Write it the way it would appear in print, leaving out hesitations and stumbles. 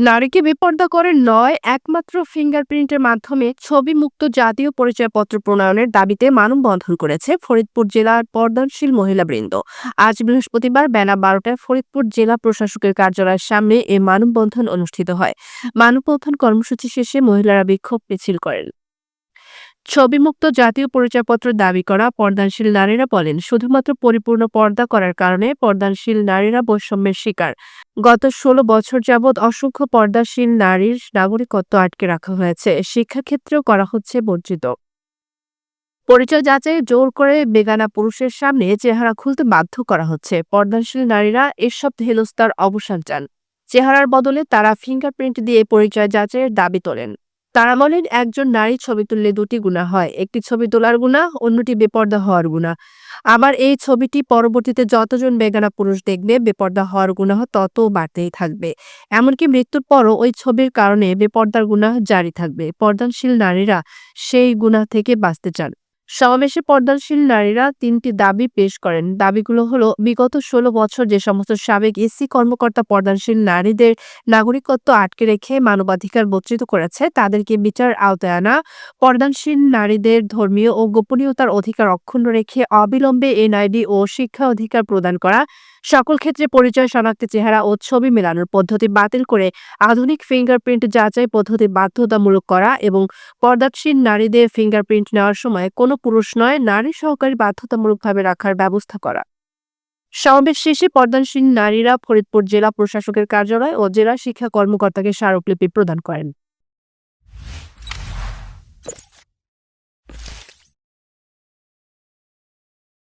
নারীকে বেপরদা করে নয়, একমাত্র ফিঙ্গারপ্রিন্টের মাধ্যমে ছবিমুক্ত জাতীয় পরিচয়পত্র প্রণয়নের দাবিতে মানববন্ধন করেছে ফরিদপুর জেলার পর্দানশীল মহিলাবৃন্দ। আজ বৃহস্পতিবার বেলা ১২টায় ফরিদপুর জেলা প্রশাসকের কার্যালয়ের সামনে এ মানববন্ধন অনুষ্ঠিত হয়। মানববন্ধন কর্মসূচি শেষে মহিলারা বিক্ষোভ মিছিল করেন। ছবিমুক্ত জাতীয় পরিচয়পত্র দাবি করা পর্দানশীল নারীরা বলেন, শুধুমাত্র পরিপূর্ণ পর্দা করার কারণে পর্দানশীল নারীরা বৈষম্যের শিকার। গত ১৬ বছর যাবৎ অসংখ্য পর্দাশীল নারীর নাগরিকত্ব আটকে রাখা হয়েছে, শিক্ষাক্ষেত্রেও করা হচ্ছে বঞ্চিত। পরিচয় যাচাইয়ে জোর করে বেগানা পুরুষের সামনে চেহারা খুলতে বাধ্য করা হচ্ছে। পর্দাশীল নারীরা এসব হেনস্থার অবসান চান। চেহারার বদলে তারা ফিঙ্গারপ্রিন্ট দিয়ে পরিচয় যাচাইয়ের দাবি তোলেন। তারা বলেন, একজন নারী ছবি তুললে দুটি গুণা হয়, একটি ছবি তোলার গুণা, অন্যটি বেপর্দা হওয়ার গুণা। আবার এই ছবিটি পরবর্তীতে যতজন বেগানা পুরুষ দেখবে, বেপর্দা হওয়ার গুনাহ তত বাড়তেই থাকবে। এমনকি মৃত্যুর পরও ওই ছবির কারণে বেপর্দার গুনাহ জারি থাকবে। পর্দাশীল নারীরা সেই গুনাহ থেকে বাঁচতে চান। সমাবেশে পর্দাশীল নারীরা ৩টি দাবি পেশ করেন। দাবিগুলো হলো, বিগত ১৬ বছর যে সমস্ত সাবেক এসসি কর্মকর্তা পর্দাশীল নারীদের নাগরিকত্ব আটকে রেখে মানবাধিকার বঞ্চিত করেছে, তাদেরকে বিচার আওতায় আনা। পর্দাশীল নারীদের ধর্মীয় ও গোপনীয়তার অধিকার অক্ষুণ্ণ রেখে অবিলম্বে এনআইডি ও শিক্ষা অধিকার প্রদান করা। সকল ক্ষেত্রে পরিচয় শনাক্তে চেহারা ও ছবি মেলানোর পদ্ধতি বাতিল করে আধুনিক ফিঙ্গারপ্রিন্ট যাচাই পদ্ধতি বাধ্যতামূলক করা এবং পর্দাশীল নারীদের ফিঙ্গারপ্রিন্ট নেওয়ার সময় কোনো পুরুষ নয়, নারী সহকারী বাধ্যতামূলকভাবে রাখার ব্যবস্থা করা। সমাবেশ শেষে পর্দাশীল নারীরা ফরিদপুর জেলা প্রশাসকের কার্যালয় ও জেলা শিক্ষা কর্মকর্তাকে স্মারকলিপি প্রদান করেন।